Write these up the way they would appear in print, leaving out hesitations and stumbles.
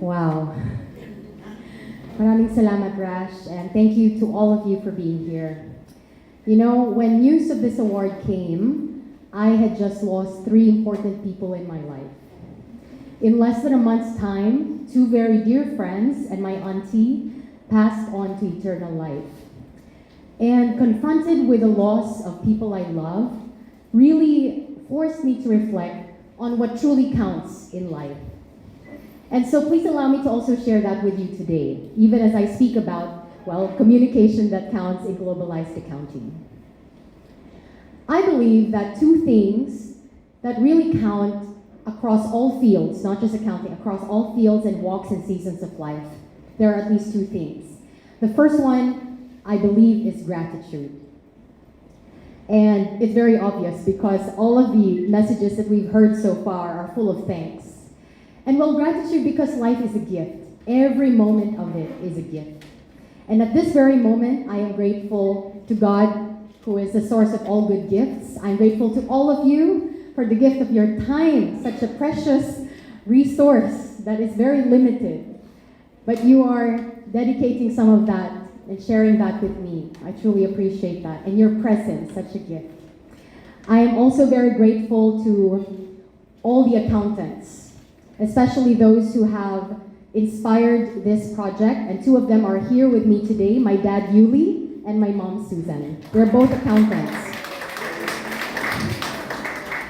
Wow. Maraming salamat, Rash, and thank you to all of you for being here. You know, when news of this award came, I had just lost 3 important people in my life. In less than a month's time, 2 very dear friends and my auntie passed on to eternal life. And confronted with the loss of people I love, really forced me to reflect on what truly counts in life. And so please allow me to also share that with you today, even as I speak about, well, communication that counts in globalized accounting. I believe that 2 things that really count across all fields, not just accounting, across all fields and walks and seasons of life, there are at least 2 things. The first one, I believe, is gratitude. And it's very obvious because all of the messages that we've heard so far are full of thanks. And well, gratitude because life is a gift. Every moment of it is a gift. And at this very moment, I am grateful to God, who is the source of all good gifts. I'm grateful to all of you for the gift of your time, such a precious resource that is very limited. But you are dedicating some of that and sharing that with me. I truly appreciate that. And your presence, such a gift. I am also very grateful to all the accountants, especially those who have inspired this project, and 2 of them are here with me today, my dad Yuli and my mom Susan. They're both accountants.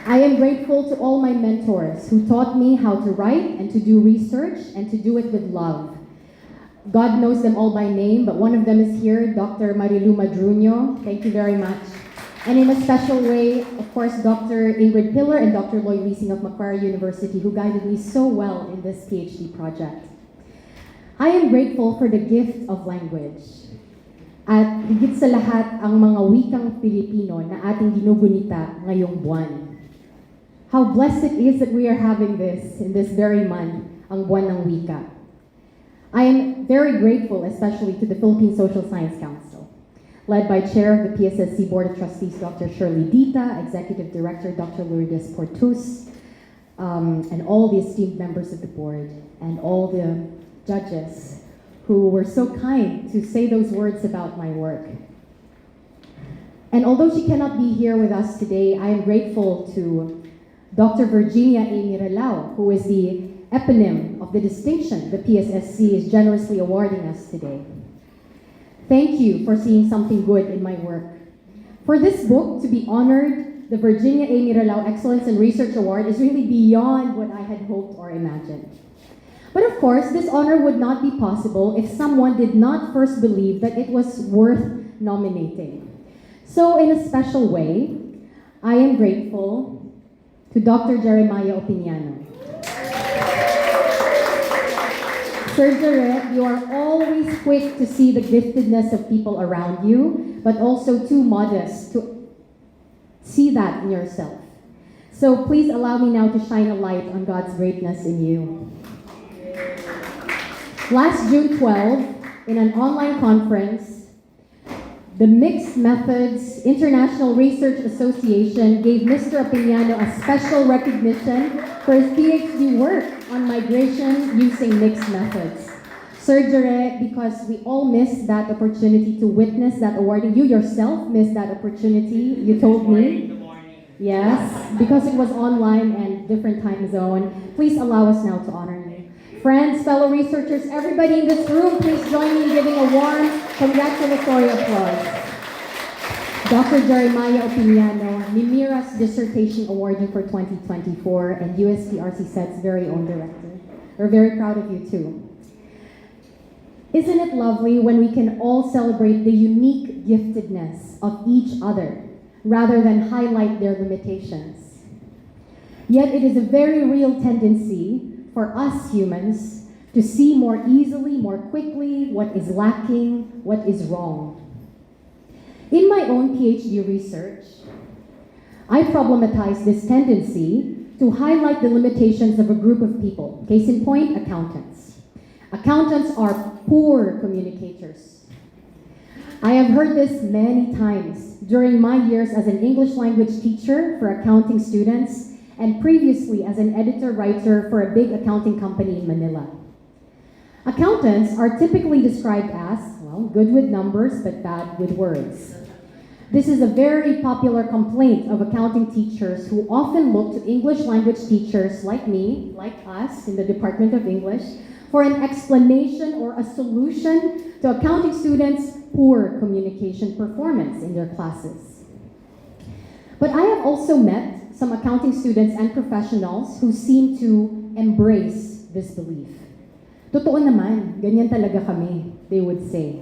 I am grateful to all my mentors who taught me how to write and to do research and to do it with love. God knows them all by name, but one of them is here, Dr. Marilu Madruño. Thank you very much. And in a special way, of course, Dr. Ingrid Pillar and Dr. Lloyd Leasing of Macquarie University, who guided me so well in this PhD project. I am grateful for the gift of language. At higit sa lahat, ang mga wikang Filipino na ating ginugunita ngayong buwan. How blessed it is that we are having this in this very month, ang buwan ng wika. I am very grateful, especially to the Philippine Social Science Council, led by Chair of the PSSC Board of Trustees, Dr. Shirley Dita, Executive Director, Dr. Lourdes Portus, and all the esteemed members of the board, and all the judges who were so kind to say those words about my work. And although she cannot be here with us today, I am grateful to Dr. Virginia A. Miralao, who is the eponym of the distinction the PSSC is generously awarding us today. Thank you for seeing something good in my work. For this book to be honored, the Virginia A. Miralao Excellence in Research Award is really beyond what I had hoped or imagined. But of course, this honor would not be possible if someone did not first believe that it was worth nominating. So in a special way, I am grateful to Dr. Jeremiah Opiniano. Sir Jared, you are always quick to see the giftedness of people around you, but also too modest to see that in yourself. So please allow me now to shine a light on God's greatness in you. Last June 12, in an online conference, the Mixed Methods International Research Association gave Mr. Opiniano a special recognition for his PhD work on migration using mixed methods. Sir Jere, because we all missed that opportunity to witness that awarding. You yourself missed that opportunity, you told me. Yes, because it was online and different time zone. Please allow us now to honor you. Friends, fellow researchers, everybody in this room, please join me in giving a warm congratulatory applause. Dr. Jeremiah Opiniano, Mimira's Dissertation Awardee for 2024 and USTRC-SET's very own director. We're very proud of you too. Isn't it lovely when we can all celebrate the unique giftedness of each other rather than highlight their limitations? Yet it is a very real tendency for us humans to see more easily, more quickly what is lacking, what is wrong. In my own PhD research, I problematized this tendency to highlight the limitations of a group of people. Case in point, accountants. Accountants are poor communicators. I have heard this many times during my years as an English language teacher for accounting students and previously as an editor-writer for a big accounting company in Manila. Accountants are typically described as, well, good with numbers but bad with words. This is a very popular complaint of accounting teachers who often look to English language teachers like me, like us in the Department of English, for an explanation or a solution to accounting students' poor communication performance in their classes. But I have also met some accounting students and professionals who seem to embrace this belief. Totoo naman, ganyan talaga kami, they would say.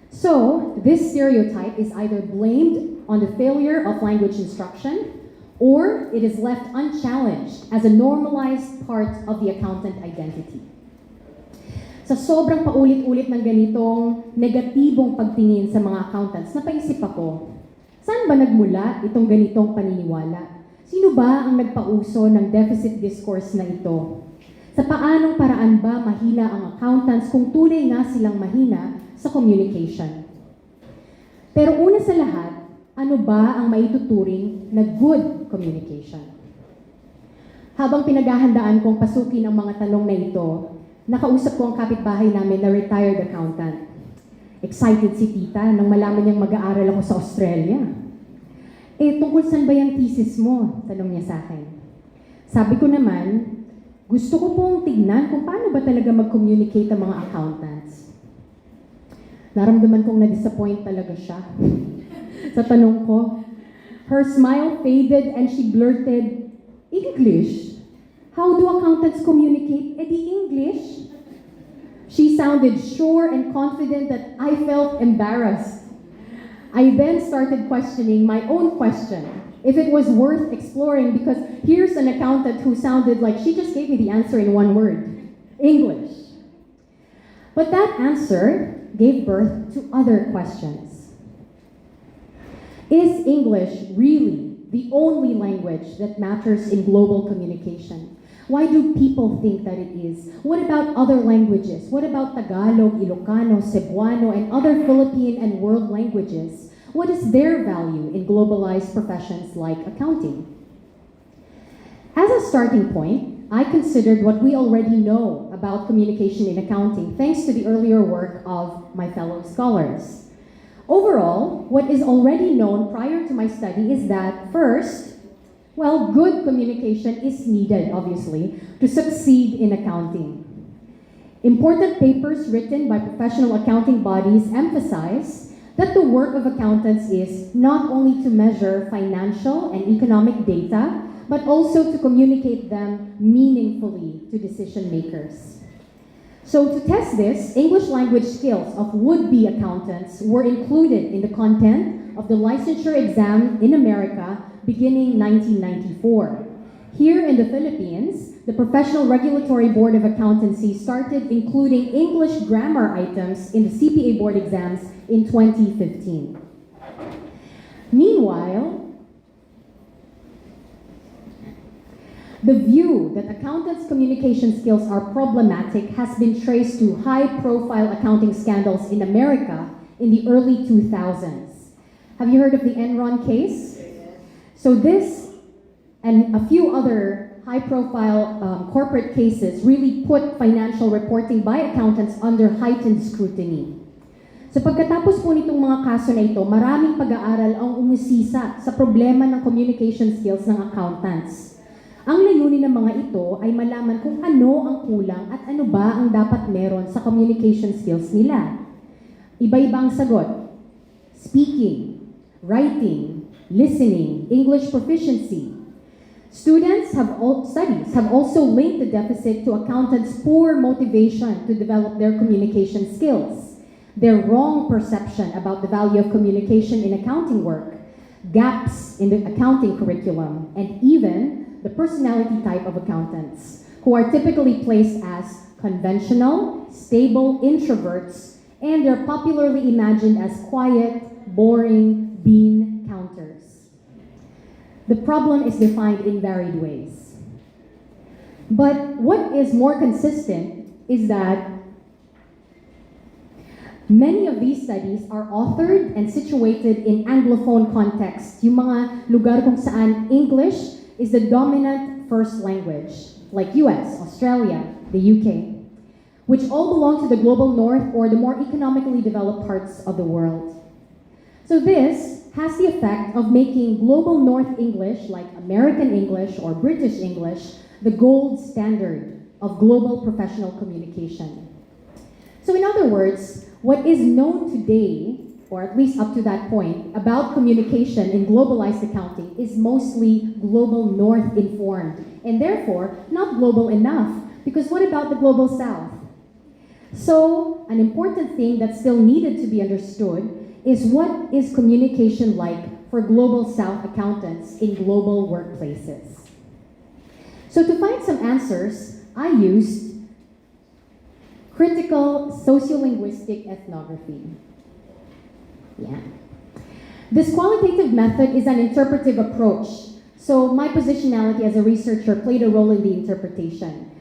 So, this stereotype is either blamed on the failure of language instruction, or it is left unchallenged as a normalized part of the accountant identity. Sa sobrang paulit-ulit ng ganitong negatibong pagtingin sa mga accountants, napaisip ako, saan ba nagmula itong ganitong paniniwala? Sino ba ang nagpauso ng deficit discourse na ito? Sa paanong paraan ba mahina ang accountants kung tunay nga silang mahina sa communication? Pero una sa lahat, ano ba ang maituturing na good communication? Habang pinaghahandaan kong pasukin ang mga tanong na ito, nakausap ko ang kapitbahay namin na retired accountant. Excited si tita nang malaman niyang mag-aaral ako sa Australia. Tungkol saan ba yung thesis mo? Tanong niya sa akin. Sabi ko naman, gusto ko pong tignan kung paano ba talaga mag-communicate ang mga accountants. Naramdaman kong na-disappoint talaga siya. Sa tanong ko, her smile faded and she blurted, English? How do accountants communicate? Di English? She sounded sure and confident that I felt embarrassed. I then started questioning my own question, if it was worth exploring, because here's an accountant who sounded like she just gave me the answer in one word, English. But that answer gave birth to other questions. Is English really the only language that matters in global communication? Why do people think that it is? What about other languages? What about Tagalog, Ilocano, Cebuano, and other Philippine and world languages? What is their value in globalized professions like accounting? As a starting point, I considered what we already know about communication in accounting, thanks to the earlier work of my fellow scholars. Overall, what is already known prior to my study is that, first, well, good communication is needed, obviously, to succeed in accounting. Important papers written by professional accounting bodies emphasize that the work of accountants is not only to measure financial and economic data, but also to communicate them meaningfully to decision makers. So to test this, English language skills of would-be accountants were included in the content of the licensure exam in America beginning 1994. Here in the Philippines, the Professional Regulatory Board of Accountancy started including English grammar items in the CPA board exams in 2015. Meanwhile, the view that accountants' communication skills are problematic has been traced to high-profile accounting scandals in America in the early 2000s. Have you heard of the Enron case? So this and a few other high-profile corporate cases really put financial reporting by accountants under heightened scrutiny. So pagkatapos po nitong mga kaso na ito, maraming pag-aaral ang umusisa sa problema ng communication skills ng accountants. Ang layunin ng mga ito ay malaman kung ano ang kulang at ano ba ang dapat meron sa communication skills nila. Iba-iba ang sagot. Speaking, writing, listening, English proficiency. Studies have also linked the deficit to accountants' poor motivation to develop their communication skills, their wrong perception about the value of communication in accounting work, gaps in the accounting curriculum, and even the personality type of accountants, who are typically placed as conventional, stable introverts, and they're popularly imagined as quiet, boring, bean counters. The problem is defined in varied ways. But what is more consistent is that Many of these studies are authored and situated in Anglophone context, yung mga lugar kung saan English is the dominant first language, like US, Australia, the UK, which all belong to the global north or the more economically developed parts of the world. So this has the effect of making global North English, like American English or British English, the gold standard of global professional communication. So in other words, what is known today, or at least up to that point, about communication in globalized accounting is mostly global North informed, and therefore not global enough, because what about the global South? So an important thing that's still needed to be understood is what is communication like for global South accountants in global workplaces. So to find some answers, I used critical sociolinguistic ethnography. Yeah. This qualitative method is an interpretive approach. So my positionality as a researcher played a role in the interpretation.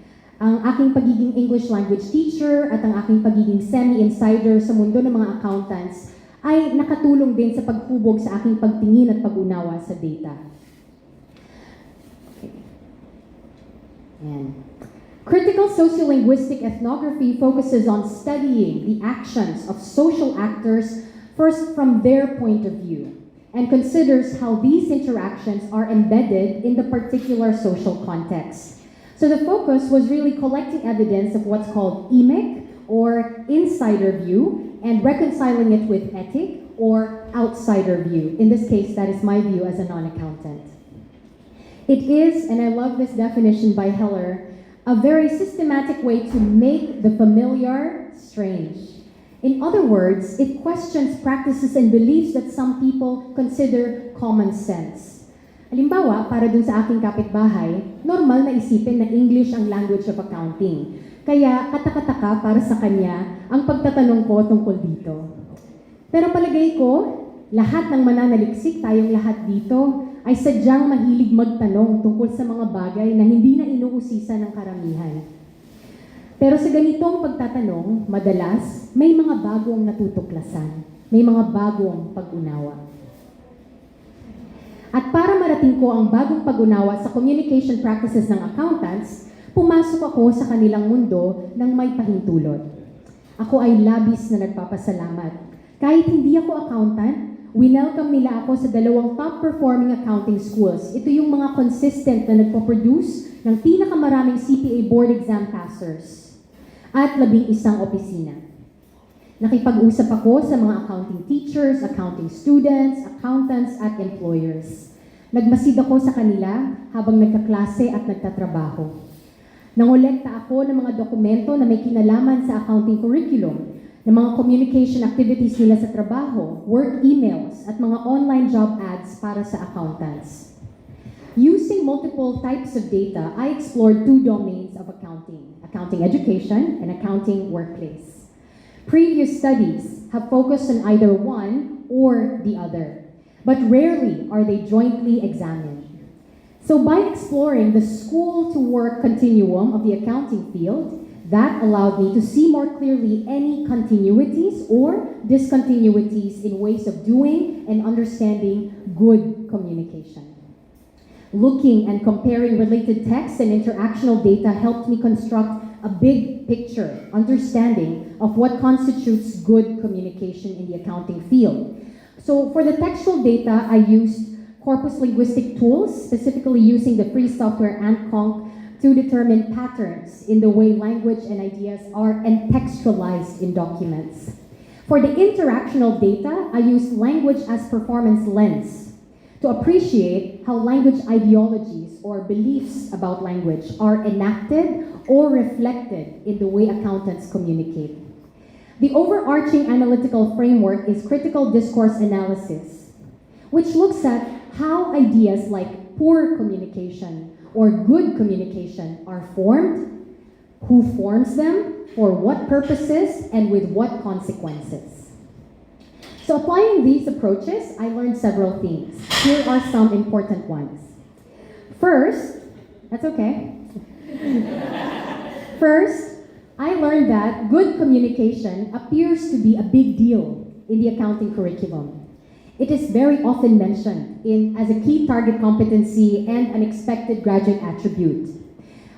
Ang aking pagiging English language teacher at ang aking pagiging semi-insider sa mundo ng mga accountants ay nakatulong din sa paghubog sa aking pagtingin at pag-unawa sa data. Okay. And critical sociolinguistic ethnography focuses on studying the actions of social actors first from their point of view and considers how these interactions are embedded in the particular social context. So the focus was really collecting evidence of what's called emic or insider view and reconciling it with etic or outsider view. In this case, that is my view as a non-accountant. It is, and I love this definition by Heller, a very systematic way to make the familiar strange. In other words, it questions practices and beliefs that some people consider common sense. Halimbawa, para dun sa aking kapitbahay, normal na isipin na English ang language of accounting. Kaya katakataka para sa kanya ang pagtatanong ko tungkol dito. Pero palagay ko, lahat ng mananaliksik, tayong lahat dito, ay sadyang mahilig magtanong tungkol sa mga bagay na hindi na inuusisa ng karamihan. Pero sa ganitong pagtatanong, madalas, may mga bagong natutuklasan, may mga bagong pag-unawa. At para marating ko ang bagong pag-unawa sa communication practices ng accountants, pumasok ako sa kanilang mundo ng may pahintulot. Ako ay labis na nagpapasalamat. Kahit hindi ako accountant, winelcome nila ako sa 2 top-performing accounting schools. Ito yung mga consistent na nagpo-produce ng pinakamaraming CPA board exam passers at 11 opisina. Nakipag-usap ako sa mga accounting teachers, accounting students, accountants, at employers. Nagmasid ako sa kanila habang nagkaklase at nagtatrabaho. Nangolekta ako ng mga dokumento na may kinalaman sa accounting curriculum, ng mga communication activities nila sa trabaho, work emails, at mga online job ads para sa accountants. Using multiple types of data, I explored 2 domains of accounting: accounting education and accounting workplace. Previous studies have focused on either one or the other, but rarely are they jointly examined. So by exploring the school-to-work continuum of the accounting field, that allowed me to see more clearly any continuities or discontinuities in ways of doing and understanding good communication. Looking and comparing related texts and interactional data helped me construct a big picture understanding of what constitutes good communication in the accounting field. So for the textual data, I used corpus linguistic tools, specifically using the free software AntConc to determine patterns in the way language and ideas are contextualized in documents. For the interactional data, I used language as performance lens to appreciate how language ideologies or beliefs about language are enacted or reflected in the way accountants communicate. The overarching analytical framework is critical discourse analysis, which looks at how ideas like poor communication or good communication are formed, who forms them, for what purposes, and with what consequences. So applying these approaches, I learned several things. Here are some important ones. First, that's okay. First, I learned that good communication appears to be a big deal in the accounting curriculum. It is very often mentioned as a key target competency and an expected graduate attribute.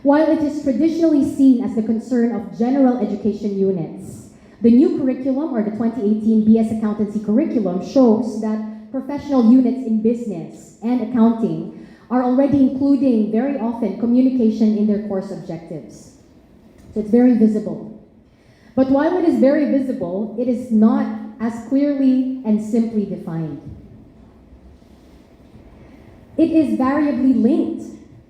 While it is traditionally seen as the concern of general education units, the new curriculum, or the 2018 BS Accountancy curriculum, shows that professional units in business and accounting are already including very often communication in their course objectives. So it's very visible. But while it is very visible, it is not as clearly and simply defined. It is variably linked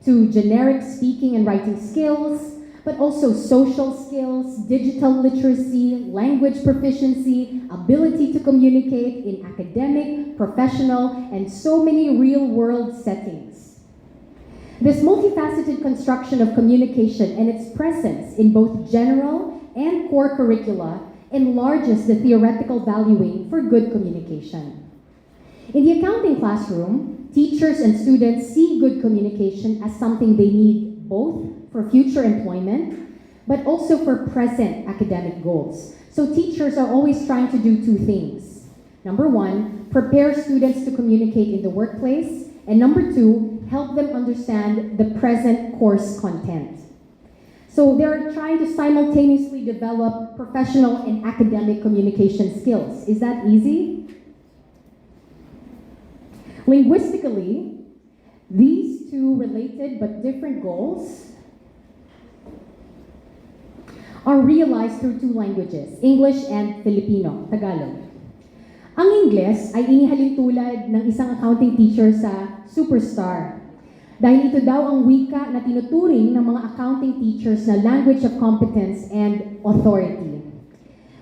to generic speaking and writing skills, but also social skills, digital literacy, language proficiency, ability to communicate in academic, professional, and so many real-world settings. This multifaceted construction of communication and its presence in both general and core curricula enlarges the theoretical valuing for good communication. In the accounting classroom, teachers and students see good communication as something they need both for future employment, but also for present academic goals. So teachers are always trying to do two things. Number one, prepare students to communicate in the workplace, and number two, help them understand the present course content. So they're trying to simultaneously develop professional and academic communication skills. Is that easy? Linguistically, these two related but different goals are realized through two languages, English and Filipino, Tagalog. Ang Ingles ay inihalin tulad ng isang accounting teacher sa superstar. Dahil ito daw ang wika na tinuturing ng mga accounting teachers na language of competence and authority.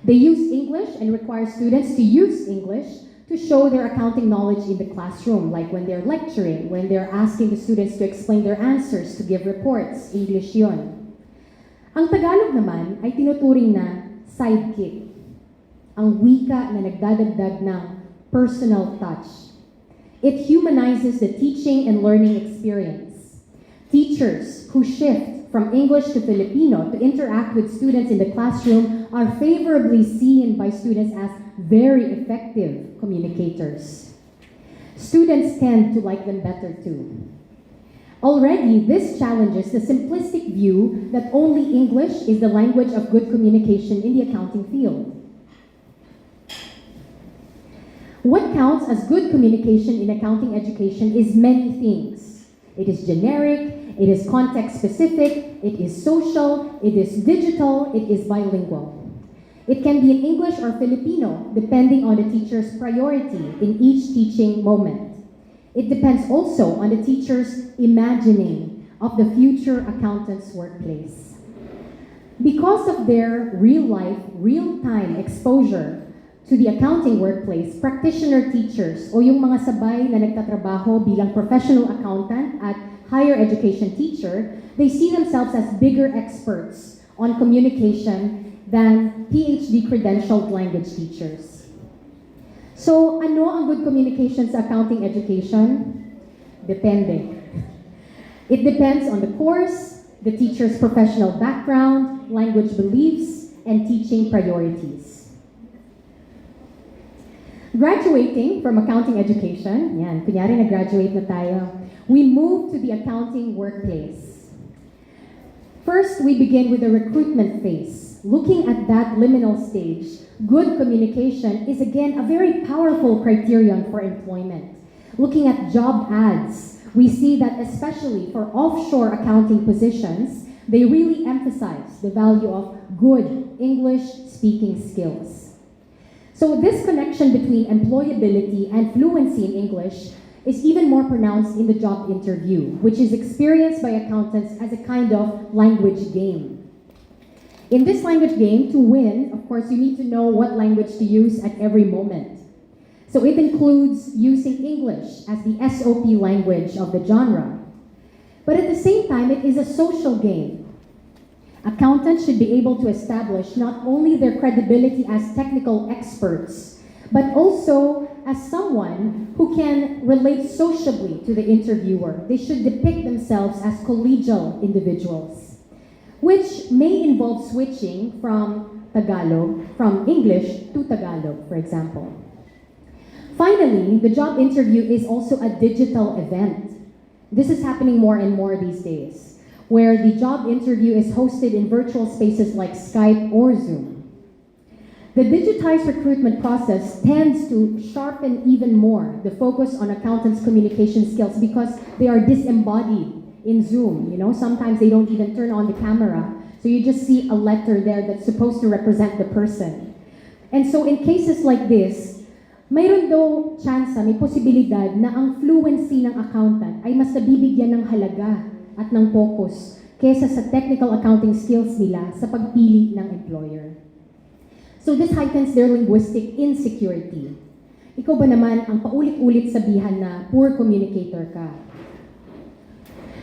They use English and require students to use English to show their accounting knowledge in the classroom, like when they're lecturing, when they're asking the students to explain their answers, to give reports, English yon. Ang Tagalog naman ay tinuturing na sidekick, ang wika na nagdadagdag ng personal touch. It humanizes the teaching and learning experience. Teachers who shift from English to Filipino to interact with students in the classroom are favorably seen by students as very effective communicators. Students tend to like them better too. Already, this challenges the simplistic view that only English is the language of good communication in the accounting field. What counts as good communication in accounting education is many things. It is generic, it is context-specific, it is social, it is digital, it is bilingual. It can be in English or Filipino, depending on the teacher's priority in each teaching moment. It depends also on the teacher's imagining of the future accountant's workplace. Because of their real-life, real-time exposure to the accounting workplace, practitioner teachers o yung mga sabay na nagtatrabaho bilang professional accountant at higher education teacher, they see themselves as bigger experts on communication than PhD credentialed language teachers. So, ano ang good communication sa accounting education? Depende. It depends on the course, the teacher's professional background, language beliefs, and teaching priorities. Graduating from accounting education, yan, kunyari nag-graduate na tayo, we move to the accounting workplace. First, we begin with the recruitment phase. Looking at that liminal stage, good communication is again a very powerful criterion for employment. Looking at job ads, we see that especially for offshore accounting positions, they really emphasize the value of good English speaking skills. So this connection between employability and fluency in English is even more pronounced in the job interview, which is experienced by accountants as a kind of language game. In this language game, to win, of course, you need to know what language to use at every moment. So it includes using English as the SOP language of the genre. But at the same time, it is a social game. Accountants should be able to establish not only their credibility as technical experts, but also as someone who can relate sociably to the interviewer. They should depict themselves as collegial individuals. which may involve switching from English to Tagalog, for example. Finally, the job interview is also a digital event. This is happening more and more these days, where the job interview is hosted in virtual spaces like Skype or Zoom. The digitized recruitment process tends to sharpen even more the focus on accountants' communication skills because they are disembodied in Zoom. Sometimes they don't even turn on the camera, so you just see a letter there that's supposed to represent the person. And so in cases like this, mayroon daw chance, may posibilidad na ang fluency ng accountant ay mas nabibigyan ng halaga at ng focus kesa sa technical accounting skills nila sa pagpili ng employer. So this heightens their linguistic insecurity. Ikaw ba naman ang paulit-ulit sabihan na poor communicator ka?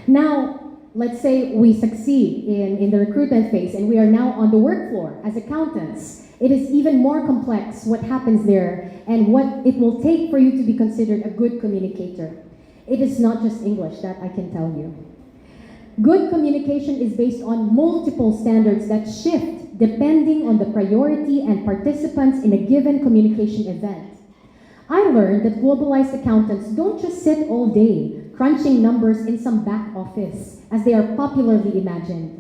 Now, let's say we succeed in the recruitment phase and we are now on the work floor as accountants. It is even more complex what happens there and what it will take for you to be considered a good communicator. It is not just English, that I can tell you. Good communication is based on multiple standards that shift depending on the priority and participants in a given communication event. I learned that globalized accountants don't just sit all day crunching numbers in some back office, as they are popularly imagined.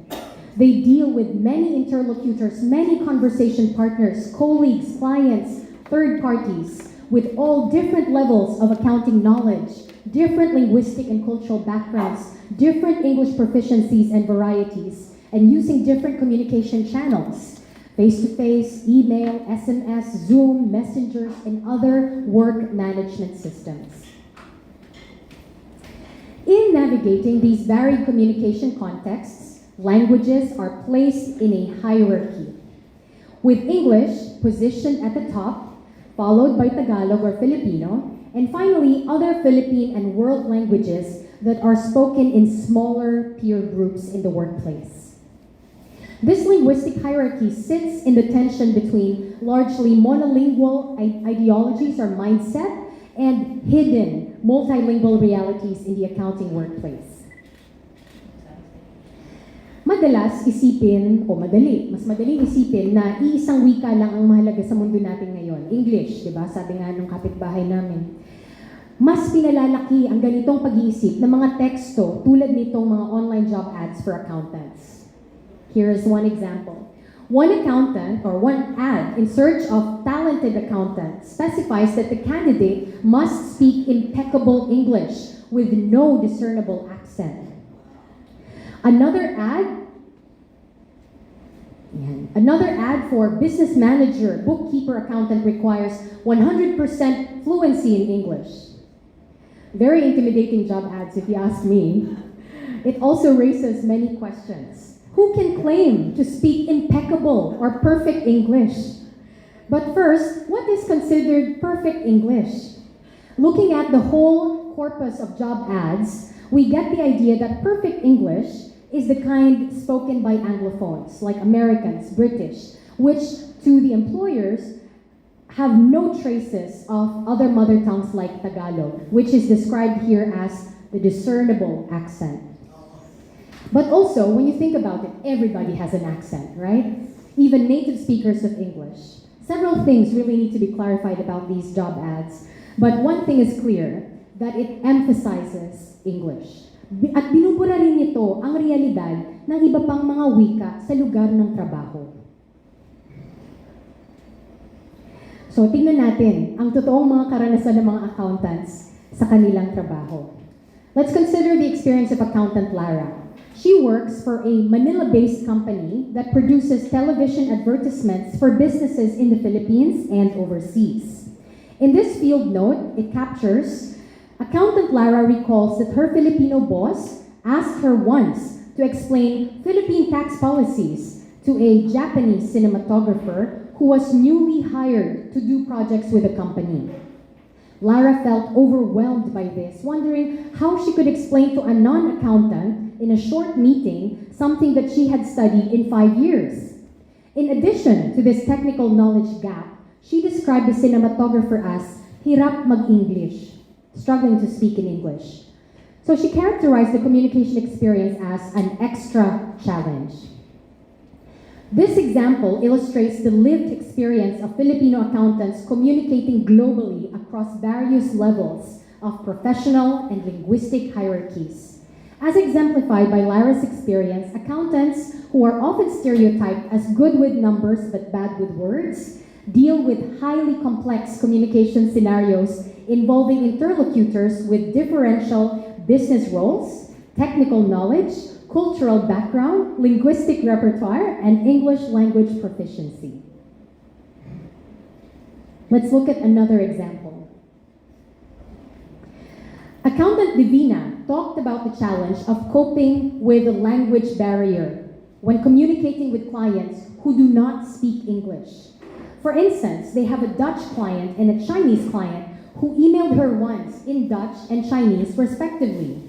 They deal with many interlocutors, many conversation partners, colleagues, clients, third parties, with all different levels of accounting knowledge, different linguistic and cultural backgrounds, different English proficiencies and varieties, and using different communication channels, face-to-face, email, SMS, Zoom, messengers, and other work management systems. In navigating these varied communication contexts, languages are placed in a hierarchy, with English positioned at the top, followed by Tagalog or Filipino, and finally other Philippine and world languages that are spoken in smaller peer groups in the workplace. This linguistic hierarchy sits in the tension between largely monolingual ideologies or mindset and hidden multilingual realities in the accounting workplace. Mas madaling isipin na iisang wika lang ang mahalaga sa mundo natin ngayon. English, di ba? Sabi nga nung kapitbahay namin. Mas pinalalaki ang ganitong pag-iisip ng mga teksto tulad nitong mga online job ads for accountants. Here is one example. One accountant or one ad in search of talented accountant specifies that the candidate must speak impeccable English with no discernible accent. Another ad for business manager, bookkeeper, accountant requires 100% fluency in English. Very intimidating job ads if you ask me. It also raises many questions. Who can claim to speak impeccable or perfect English? But first, what is considered perfect English? Looking at the whole corpus of job ads, we get the idea that perfect English is the kind spoken by Anglophones, like Americans, British, which to the employers have no traces of other mother tongues like Tagalog, which is described here as the discernible accent. But also, when you think about it, everybody has an accent, right? Even native speakers of English. Several things really need to be clarified about these job ads, but one thing is clear, that it emphasizes English. At binubura rin nito ang realidad ng iba pang mga wika sa lugar ng trabaho. So, tingnan natin ang totoong mga karanasan ng mga accountants sa kanilang trabaho. Let's consider the experience of accountant Lara. She works for a Manila-based company that produces television advertisements for businesses in the Philippines and overseas. In this field note, it captures, accountant Lara recalls that her Filipino boss asked her once to explain Philippine tax policies to a Japanese cinematographer who was newly hired to do projects with the company. Lara felt overwhelmed by this, wondering how she could explain to a non-accountant in a short meeting something that she had studied in 5 years. In addition to this technical knowledge gap, she described the cinematographer as hirap mag-English, struggling to speak in English. So she characterized the communication experience as an extra challenge. This example illustrates the lived experience of Filipino accountants communicating globally across various levels of professional and linguistic hierarchies. As exemplified by Lara's experience, accountants who are often stereotyped as good with numbers but bad with words deal with highly complex communication scenarios involving interlocutors with differential business roles, technical knowledge, cultural background, linguistic repertoire, and English language proficiency. Let's look at another example. Accountant Divina talked about the challenge of coping with the language barrier when communicating with clients who do not speak English. For instance, they have a Dutch client and a Chinese client who emailed her once in Dutch and Chinese respectively.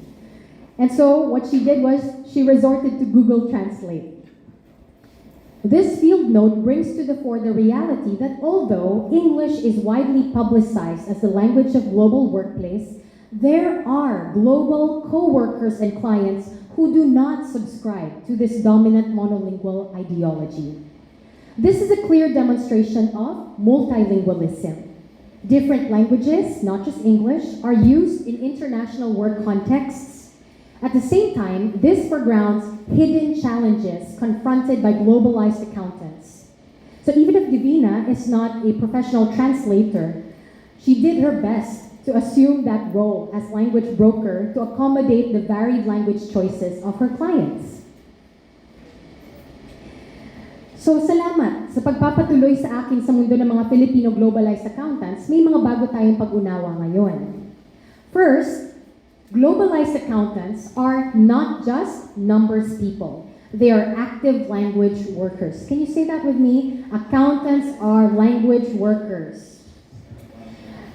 And so what she did was she resorted to Google Translate. This field note brings to the fore the reality that although English is widely publicized as the language of global workplace, there are global co-workers and clients who do not subscribe to this dominant monolingual ideology. This is a clear demonstration of multilingualism. Different languages, not just English, are used in international work contexts. At the same time, this foregrounds hidden challenges confronted by globalized accountants. So even if Divina is not a professional translator, she did her best to assume that role as language broker to accommodate the varied language choices of her clients. So salamat sa pagpapatuloy sa akin sa mundo ng mga Filipino globalized accountants. May mga bago tayong pag-unawa ngayon. First, globalized accountants are not just numbers people. They are active language workers. Can you say that with me? Accountants are language workers.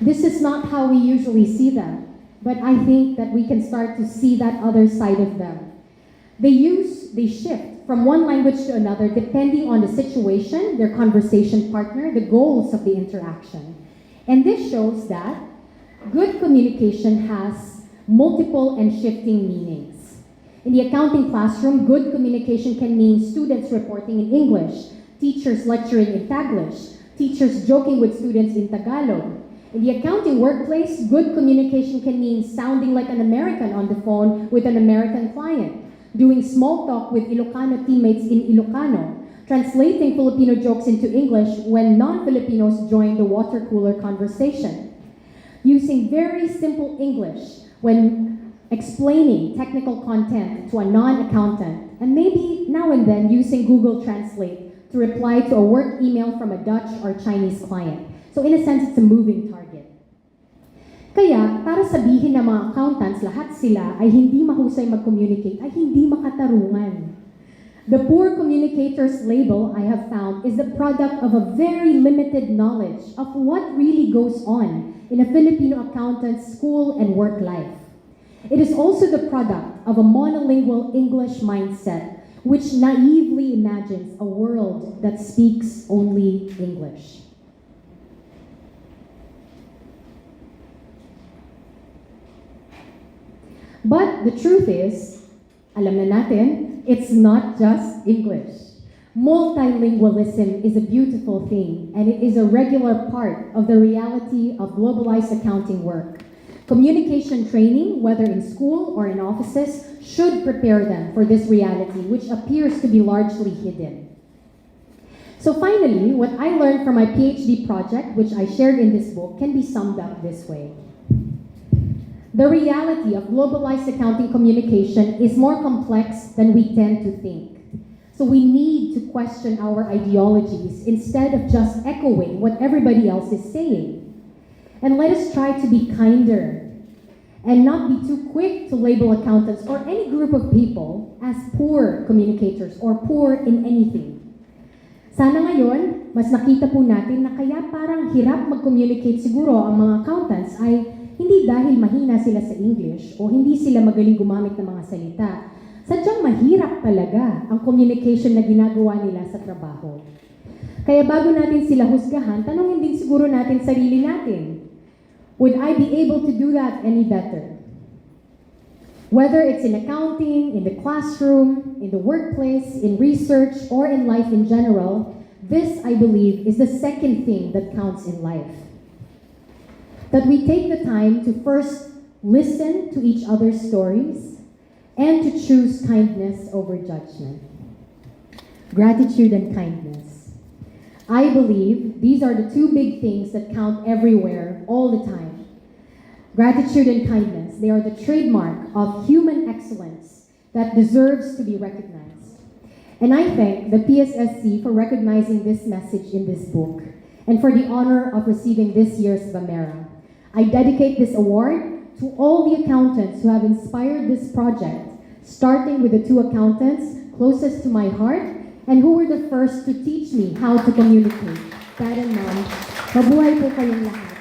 This is not how we usually see them, but I think that we can start to see that other side of them. They shift from one language to another depending on the situation, their conversation partner, the goals of the interaction. And this shows that good communication has multiple and shifting meanings. In the accounting classroom, good communication can mean students reporting in English, teachers lecturing in Taglish, teachers joking with students in Tagalog. In the accounting workplace, good communication can mean sounding like an American on the phone with an American client, doing small talk with Ilocano teammates in Ilocano, translating Filipino jokes into English when non-Filipinos join the water cooler conversation, using very simple English when explaining technical content to a non-accountant, and maybe now and then using Google Translate to reply to a work email from a Dutch or Chinese client. So in a sense, it's a moving target. Kaya, para sabihin ng mga accountants, lahat sila ay hindi mahusay mag-communicate, ay hindi makatarungan. The poor communicators label I have found is the product of a very limited knowledge of what really goes on in a Filipino accountant's school and work life. It is also the product of a monolingual English mindset, which naively imagines a world that speaks only English. But the truth is, alam na natin, it's not just English. Multilingualism is a beautiful thing, and it is a regular part of the reality of globalized accounting work. Communication training, whether in school or in offices, should prepare them for this reality, which appears to be largely hidden. So finally, what I learned from my PhD project, which I shared in this book, can be summed up this way. The reality of globalized accounting communication is more complex than we tend to think. So we need to question our ideologies instead of just echoing what everybody else is saying. And let us try to be kinder and not be too quick to label accountants or any group of people as poor communicators or poor in anything. Sana ngayon, mas nakita po natin na kaya parang hirap mag-communicate siguro ang mga accountants ay hindi dahil mahina sila sa English o hindi sila magaling gumamit ng mga salita. Sadyang mahirap talaga ang communication na ginagawa nila sa trabaho. Kaya bago natin sila husgahan, tanongin din siguro natin sarili natin. Would I be able to do that any better? Whether it's in accounting, in the classroom, in the workplace, in research, or in life in general, this, I believe, is the second thing that counts in life. That we take the time to first listen to each other's stories and to choose kindness over judgment. Gratitude and kindness. I believe these are the two big things that count everywhere, all the time. Gratitude and kindness, they are the trademark of human excellence that deserves to be recognized. And I thank the PSSC for recognizing this message in this book and for the honor of receiving this year's VAMERA. I dedicate this award to all the accountants who have inspired this project, starting with the two accountants closest to my heart and who were the first to teach me how to communicate. Dad and Mom, mabuhay po kayong lahat.